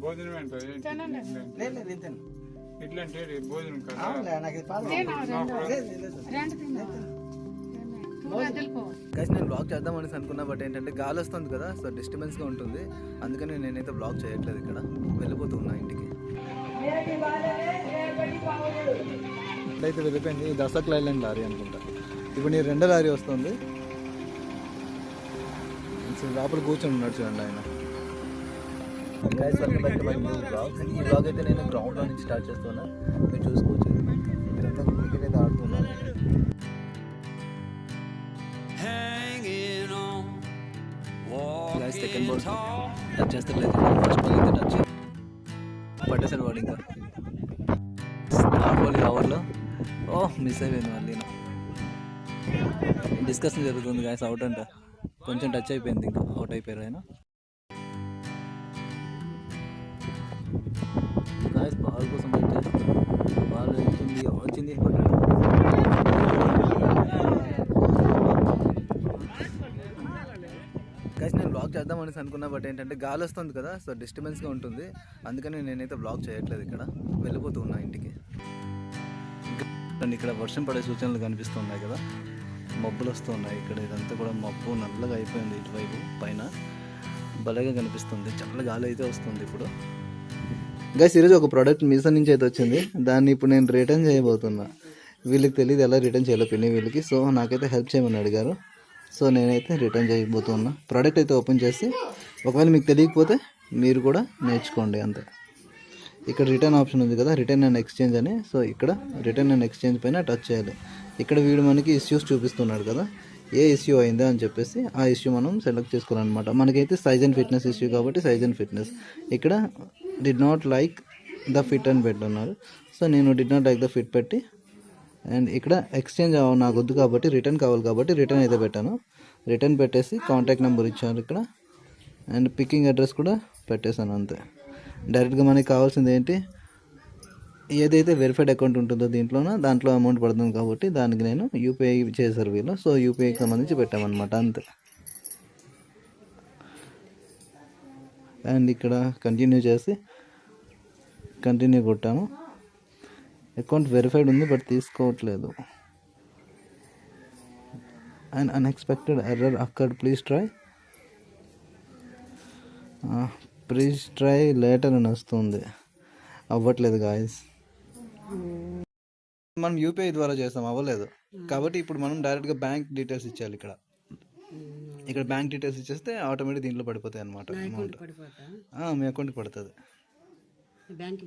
భోజనం ఇట్లా అంటే భోజనం నేను బ్లాగ్ చేద్దామని అనుకున్నా, బట్ ఏంటంటే గాలి వస్తుంది కదా, సో డిస్టర్బెన్స్గా ఉంటుంది. అందుకని నేనైతే బ్లాగ్ చేయట్లేదు. ఇక్కడ వెళ్ళిపోతున్నా ఇంటికి. అయితే వెళ్ళిపోయింది దసక్ లైలాండ్ లారీ అనుకుంటా. ఇప్పుడు నీ రెండో లారీ వస్తుంది. లోపల కూర్చొని ఉన్నాడు చూడండి ఆయన. ఈ బ్లాగ్ అయితే నేను గ్రౌండ్లో నుంచి స్టార్ట్ చేస్తున్నా. మీరు చూసుకోవచ్చు, మీరంతా క్రికెట్ అయితే ఆడుతున్నారు. సెకండ్ బాల్ టచ్ చేస్తలేదు, ఫస్ట్ బాల్ అయితే టచ్ పట్టేసాడు వాడు. ఇంకా థర్డ్ బాల్ ఓవర్లో మిస్ అయిపోయింది. మళ్ళీ డిస్కషన్ జరుగుతుంది గాయస్, అవుట్ అంట. కొంచెం టచ్ అయిపోయింది, ఇంకా అవుట్ అయిపోయారు ఆయన. గాయస్ బాల్ కోసం వెయిట్ చేస్తాను. బాల్ వచ్చింది గాయస్ నేను బ్లాగ్ చేద్దామని అనుకున్నా, బట్ ఏంటంటే గాలి వస్తుంది కదా, సో డిస్టర్బెన్స్గా ఉంటుంది. అందుకని నేనైతే బ్లాగ్ చేయట్లేదు. ఇక్కడ వెళ్ళిపోతూ ఉన్నా ఇంటికి. ఇక్కడ వర్షం పడే సూచనలు కనిపిస్తున్నాయి కదా, మబ్బులు వస్తున్నాయి. ఇక్కడ ఇదంతా కూడా మబ్బు నల్లగా అయిపోయింది. ఇటువైపు పైన భలేగా కనిపిస్తుంది. చాలా గాలి అయితే వస్తుంది ఇప్పుడు. గైస్ ఈరోజు ఒక ప్రోడక్ట్ మీసో నుంచి అయితే వచ్చింది. దాన్ని ఇప్పుడు నేను రిటర్న్ చేయబోతున్నా. వీళ్ళకి తెలియదు ఎలా రిటర్న్ చేయాలో, పిన్ని వీళ్ళకి. సో నాకైతే హెల్ప్ చేయమని అడిగారు. సో నేనైతే రిటర్న్ చేయబోతున్నా. ప్రోడక్ట్ అయితే ఓపెన్ చేసి, ఒకవేళ మీకు తెలియకపోతే మీరు కూడా నేర్చుకోండి అంతే. ఇక్కడ రిటర్న్ ఆప్షన్ ఉంది కదా, రిటర్న్ అండ్ ఎక్స్చేంజ్ అని. సో ఇక్కడ రిటర్న్ అండ్ ఎక్స్చేంజ్ పైన టచ్ చేయాలి. ఇక్కడ వీడు మనకి ఇష్యూస్ చూపిస్తున్నాడు కదా, ఏ ఇష్యూ అయిందా అని చెప్పేసి ఆ ఇష్యూ మనం సెలెక్ట్ చేసుకోవాలన్నమాట. మనకైతే సైజ్ అండ్ ఫిట్నెస్ ఇష్యూ కాబట్టి సైజ్ అండ్ ఫిట్నెస్. ఇక్కడ did not like the fit అని పెట్టున్నారు. సో నేను did not like the fit పెట్టి, అండ్ ఇక్కడ ఎక్స్చేంజ్ నాకు వద్దు కాబట్టి రిటర్న్ కావాలి కాబట్టి రిటర్న్ అయితే పెట్టాను. రిటర్న్ పెట్టేసి కాంటాక్ట్ నెంబర్ ఇచ్చాను ఇక్కడ, అండ్ పికింగ్ అడ్రస్ కూడా పెట్టేశాను అంతే. డైరెక్ట్గా మనకి కావాల్సింది ఏంటి, ఏదైతే వెరిఫైడ్ అకౌంట్ ఉంటుందో దాంట్లో అమౌంట్ పడుతుంది కాబట్టి దానికి నేను యూపీఐ చేశారు వీళ్ళు. సో యూపీఐకి సంబంధించి పెట్టామన్నమాట అంతే. అండ్ ఇక్కడ కంటిన్యూ చేసి కంటిన్యూ కొట్టాము. అకౌంట్ వెరిఫైడ్ ఉంది బట్ తీసుకోవట్లేదు. And unexpected error occurred, please try later అని వస్తుంది. అవ్వట్లేదు గాయస్. మనం యూపీఐ ద్వారా చేస్తాం, అవ్వలేదు కాబట్టి ఇప్పుడు మనం డైరెక్ట్గా బ్యాంక్ డీటెయిల్స్ ఇచ్చేయాలి. ఇక్కడ బ్యాంక్ డీటెయిల్స్ ఇచ్చేస్తే ఆటోమేటిక్ దీంట్లో పడిపోతాయి అనమాట అమౌంట్. మీ అకౌంట్కి పడుతుంది. బ్యాంక్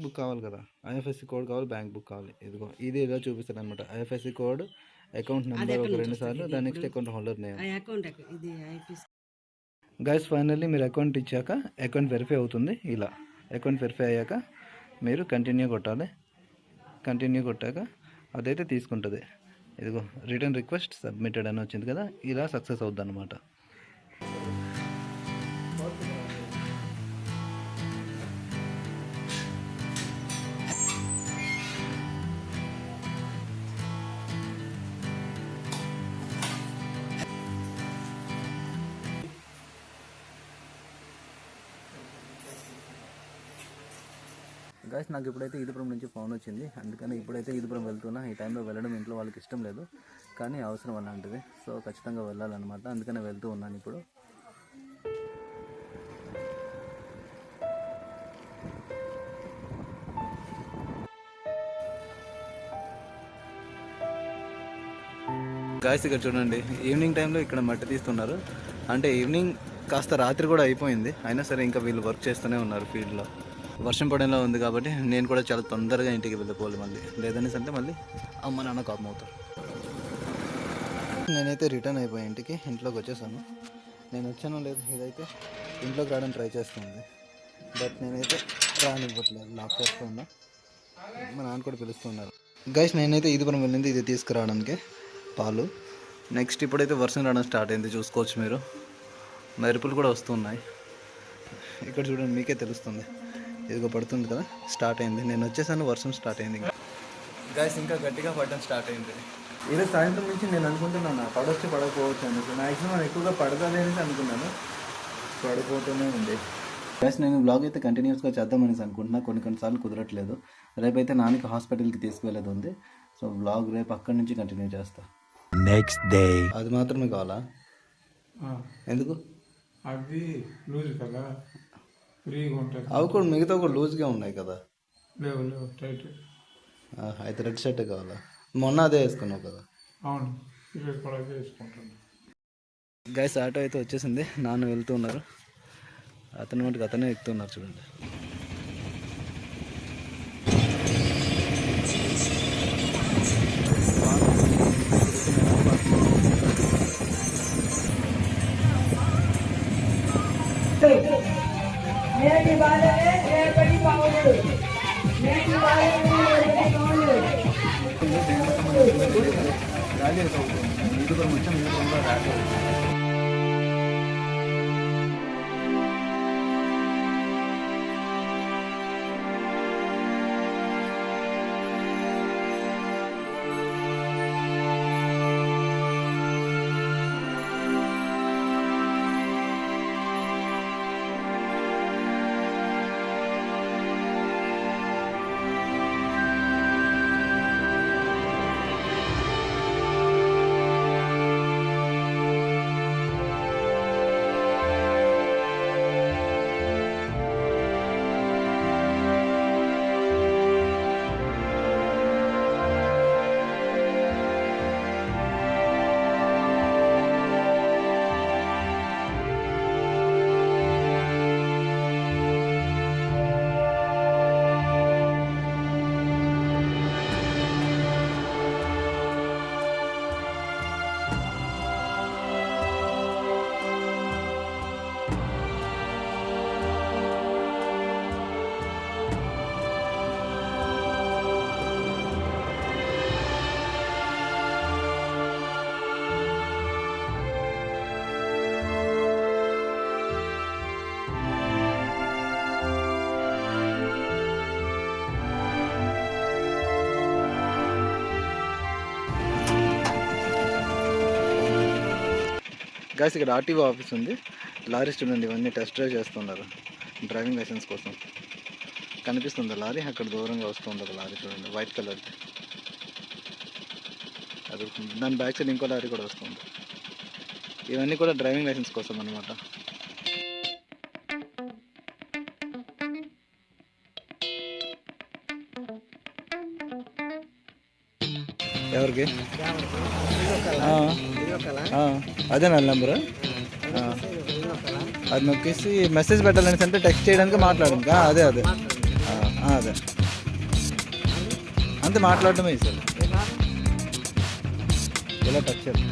బుక్ కావాలి కదా, ఐఎఫ్ఎస్సి కోడ్ కావాలి, బ్యాంక్ బుక్ కావాలి. ఇదిగో ఇది ఇలా చూపిస్తారు అనమాట. ఐఎఫ్ఎస్సి కోడ్, అకౌంట్ నెంబర్ ఒక 2 సార్లు, దాని next account holder name. Guys finally మీరు అకౌంట్ ఇచ్చాక అకౌంట్ వెరిఫై అవుతుంది. ఇలా అకౌంట్ వెరిఫై అయ్యాక మీరు కంటిన్యూ కొట్టాలి. కంటిన్యూ కొట్టాక అదైతే తీసుకుంటుంది. ఇదిగో రిటర్న్ రిక్వెస్ట్ సబ్మిటెడ్ అని వచ్చింది కదా, ఇలా సక్సెస్ అవుద్ది అనమాట. గాయస్ నాకు ఇప్పుడైతే ఈదుపురం నుంచి ఫోన్ వచ్చింది, అందుకని ఇప్పుడైతే ఈదుపురం వెళ్తున్నా. ఈ టైంలో వెళ్ళడం ఇంట్లో వాళ్ళకి ఇష్టం లేదు, కానీ అవసరం అలాంటిది. సో ఖచ్చితంగా వెళ్ళాలన్నమాట, అందుకనే వెళ్తూ ఉన్నాను ఇప్పుడు. గాయస్ ఇక్కడ చూడండి, ఈవినింగ్ టైంలో ఇక్కడ మట్టి తీస్తున్నారు. అంటే ఈవినింగ్ కాస్త రాత్రి కూడా అయిపోయింది, అయినా సరే ఇంకా వీళ్ళు వర్క్ చేస్తూనే ఉన్నారు ఫీల్డ్లో. వర్షం పడేలా ఉంది కాబట్టి నేను కూడా చాలా తొందరగా ఇంటికి వెళ్ళిపోవాలి. మళ్ళీ లేదనేసి అంటే మళ్ళీ అమ్మ నాన్న కోపం అవుతారు. నేనైతే రిటర్న్ అయిపోయి ఇంట్లోకి వచ్చేసాను. నేను వచ్చానో లేదు, ఇదైతే ఇంట్లోకి రావడానికి ట్రై చేస్తుంది, బట్ నేనైతే రానివ్వట్లేదు, లాక్ చేస్తూ ఉన్నా. మా నాన్న కూడా పిలుస్తున్నారు. గైస్ నేనైతే ఈదుపురం వెళ్ళింది ఇది తీసుకురావడానికి పాలు. నెక్స్ట్ ఇప్పుడైతే వర్షం రావడం స్టార్ట్ అయింది, చూసుకోవచ్చు మీరు. మెరుపులు కూడా వస్తున్నాయి. ఇక్కడ చూడండి, మీకే తెలుస్తుంది. ఇదిగో పడుతుంది కదా, స్టార్ట్ అయింది. నేను వచ్చేసాను, వర్షం స్టార్ట్ అయింది. గాయస్ ఇంకా గట్టిగా పడడం స్టార్ట్ అయింది. ఈరోజు సాయంత్రం నుంచి నేను అనుకుంటున్నాను పడవచ్చు పడకపోవచ్చు అనేసి. మ్యాక్సిమం ఎక్కువగా పడతాది అనేసి అనుకున్నాను, పడిపోతూనే ఉంది. గైస్ నేను బ్లాగ్ అయితే కంటిన్యూస్గా చేద్దామని అనుకుంటున్నా, కొన్నిసార్లు కుదరట్లేదు. రేపైతే నాన్నకి హాస్పిటల్కి తీసుకువెళ్ళేది ఉంది. సో బ్లాగ్ రేపు అక్కడి నుంచి కంటిన్యూ చేస్తా. Next day. అది మాత్రమే కావాలా? ఎందుకు? అవి లూజ్ కదా, ఫ్రీగా ఉంటుంది. అవి కూడా మిగతా కూడా లూజ్గా ఉన్నాయి కదా. లేవు లేవు, టైట్. అయితే రెడ్ షర్టే కావాలా? మొన్న అదే వేసుకున్నావు కదా. అవును, ఈరోజు కూడా అదే వేసుకుంటాను. గైస్ ఆటో అయితే వచ్చేసింది, నాన్న వెళ్తూ ఉన్నారు. అతని మటుకు అతనే ఎక్కుతున్నారు చూడండి. గైస్ ఇక్కడ ఆర్టీఓ ఆఫీస్ ఉంది. లారీ స్టూడెంట్ ఇవన్నీ టెస్ట్ డ్రైవ్ చేస్తున్నారు డ్రైవింగ్ లైసెన్స్ కోసం. కనిపిస్తుంది లారీ, అక్కడ దూరంగా వస్తుంది ఒక లారీ చూడండి, వైట్ కలర్. అది దాని బ్యాక్ సైడ్ ఇంకో లారీ కూడా వస్తుంది. ఇవన్నీ కూడా డ్రైవింగ్ లైసెన్స్ కోసం అనమాట. ఎవరికి? అదే నా నెంబరు. అది నొక్కేసి మెసేజ్ పెట్టాలని అంటే టెక్స్ట్ చేయడానికి మాట్లాడండి. అదే అదే అదే అంతే, మాట్లాడటమే సార్. ఇలా టచ్ చేయాలి.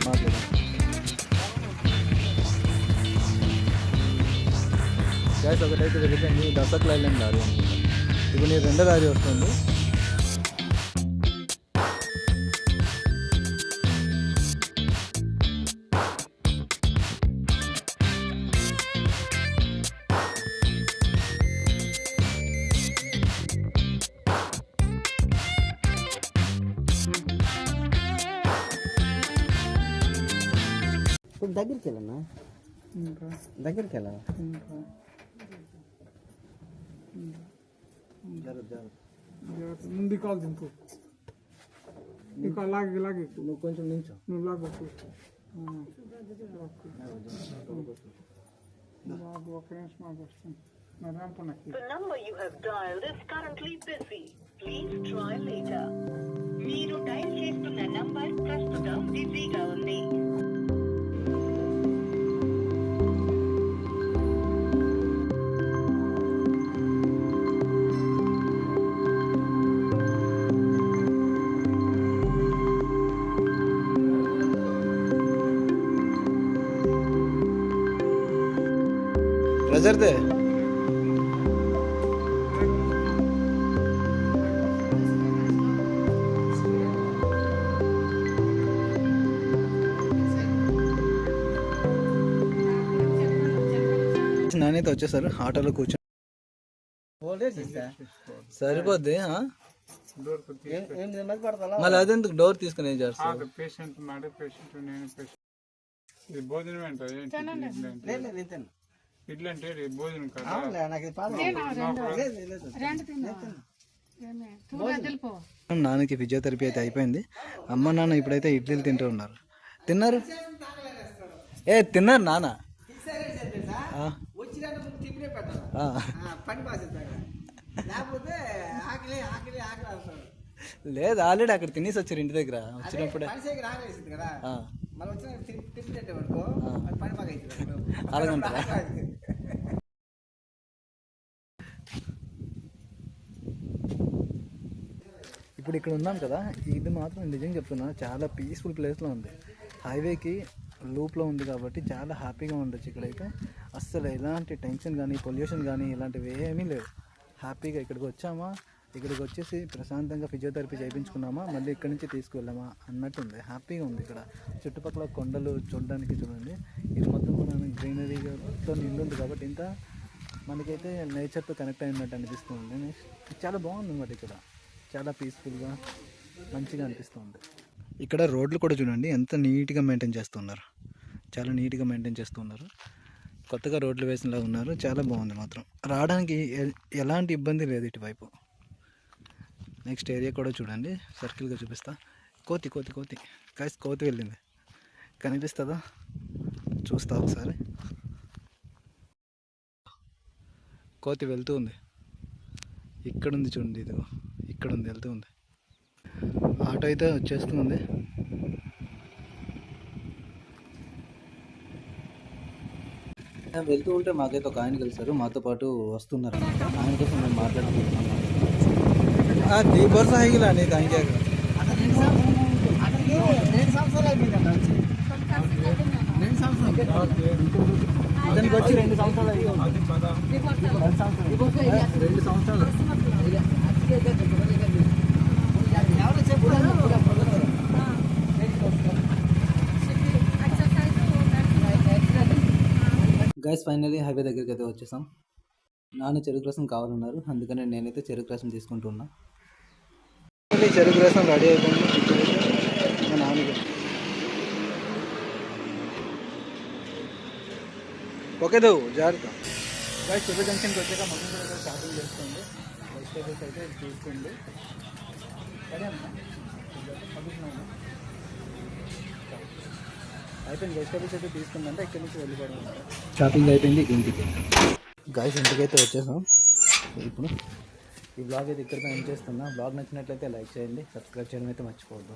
మాట్లాడు. గ్యాస్ ఒకటైతే వెళ్ళిపోయింది, దసక్ లైన్ లారీ అనుకుంటా. ఇప్పుడు నీ రెండో లారీ వస్తుంది. ఇప్పుడు దగ్గరికి వెళ్ళన్నా, దగ్గరికి వెళ్ళా. ముందు కాదు ఇంకో ఇంకా అలాగే ఇలాగే నువ్వు కొంచెం నించో. నువ్వు లాగా ఒక నిమిషం మాకు వస్తుంది. The number you have dialed is currently busy. Please try later. మీరు డయల్ చేస్తున్న నంబర్ ప్రస్తుతం బిజీగా ఉంది. రజర్దే నానైతే వచ్చేసారు, ఆటోలో కూర్చొని. సరిపోద్ది. మళ్ళీ అదెందుకు డోర్ తీసుకుని ఏం చేస్తారు? పేషెంట్ ఉన్నాడు, పేషెంట్ నేను పేషెంట్ ఇది భోజనం ఏంటో ఏంటి ఇడ్లీ అంటే లేదు లేదు ఇంతేనా ఇడ్లీ అంటే ఇది భోజనం కదా అవునులే నాకు ఇది పాలు లేదు లేదు నాన్నకి ఫిజియోథెరపీ అయితే అయిపోయింది. అమ్మ నాన్న ఇప్పుడైతే ఇడ్లీలు తింటూ ఉన్నారు. తిన్నారు తిన్నారు నాన్న. వచ్చినట్టు ముందు టిఫినే పెట్టాలి పని బాగా లేకపోతే ఆకలి ఆకలి ఆకలి వస్తాడు. లేదు ఆల్రెడీ అక్కడ తినేసి వచ్చారు ఇంటి దగ్గర వచ్చినప్పుడే. పనిసేకి రాగలేసింది కదా మళ్ళీ వచ్చిన టిఫిన్ అంటే పడుకో పని బాగా అవుతుంది. అలాగంటారా? ఇప్పుడు ఇక్కడ ఉన్నాం కదా, ఇది మాత్రం నిజంగా చెప్తున్నా చాలా పీస్ఫుల్ ప్లేస్లో ఉంది. హైవేకి లూప్లో ఉంది కాబట్టి చాలా హ్యాపీగా ఉండొచ్చు ఇక్కడైతే. అస్సలు ఎలాంటి టెన్షన్ కానీ పొల్యూషన్ కానీ ఇలాంటివి ఏమీ లేవు. హ్యాపీగా ఇక్కడికి వచ్చామా, ఇక్కడికి వచ్చేసి ప్రశాంతంగా ఫిజియోథెరపీ చేయించుకున్నామా, మళ్ళీ ఇక్కడి నుంచి తీసుకువెళ్ళామా అన్నట్టుంది. హ్యాపీగా ఉంది ఇక్కడ. చుట్టుపక్కల కొండలు చూడడానికి చూడండి. ఇది మొత్తం కూడా గ్రీనరీతో నిండుంది కాబట్టి ఇంత మనకైతే నేచర్తో కనెక్ట్ అయినట్టు అనిపిస్తుంది. చాలా బాగుంది అన్నమాట ఇక్కడ. చాలా పీస్ఫుల్గా మంచిగా అనిపిస్తుంది. ఇక్కడ రోడ్లు కూడా చూడండి ఎంత నీట్గా మెయింటైన్ చేస్తున్నారు. చాలా నీట్గా మెయింటైన్ చేస్తున్నారు. కొత్తగా రోడ్లు వేసినలా ఉన్నారు. చాలా బాగుంది మాత్రం. రావడానికి ఎలాంటి ఇబ్బంది లేదు ఇటువైపు. నెక్స్ట్ ఏరియా కూడా చూడండి, సర్కిల్గా చూపిస్తా. కోతి కోతి కోతి కాసి కోతి వెళ్ళింది, కనిపిస్తుందా? చూస్తా ఒకసారి. కోతి వెళ్తూ ఉంది. ఇక్కడుంది చూడండి, ఇదిగో ఇక్కడ ఉంది, వెళ్తూ ఉంది. ఆటో అయితే వచ్చేస్తుంది. వెళ్తూ ఉంటే మాకైతే ఒక ఆయన కలిసారు, మాతో పాటు వస్తున్నారు. ఆయన కోసం మేము మాట్లాడుకుంటున్నాం. दी वर्ष ಆಗಿಲ್ಲ ನೀನು ಹಂಗೆ అతనికి 2 సంవత్సరాలు అయిపోయిందంట వచ్చి 2 సంవత్సరాలు ఇతనికి వచ్చి 2 సంవత్సరాలు అయింది. 2 సంవత్సరాలు ఎవరో చెప్పారు. గైస్ ఫైనల్లీ హైవే దగ్గరికి అయితే వచ్చేసాం. నాన్న చెరుకు రసం కావాలన్నారు, అందుకని నేనైతే చెరుకు రసం తీసుకుంటున్నా. చెరుకు రసం రెడీ అయిపోయింది. మా నాన్నకి ఓకేదో జాగ్రత్త. గైస్ చెరుకు జంక్షన్కి వచ్చాక మమ్మీ కూడా షాపింగ్ చేస్తుంది. వెజిటేబుల్స్ అయితే తీసుకోండి. సరే అమ్మా, అయిపోయింది. వెజిటేబుల్స్ అయితే తీసుకుందంటే ఇక్కడి నుంచి వెళ్ళిపోవడం. షాపింగ్ అయిపోయింది, ఇంటికి. గైస్ ఇంటికైతే వచ్చేసాం. ఇప్పుడు ఈ బ్లాగ్ అయితే ఇక్కడితో ఎండ్ చేస్తున్నా. బ్లాగ్ నచ్చినట్లయితే లైక్ చేయండి, సబ్స్క్రైబ్ చేయడం అయితే మర్చిపోవద్దు.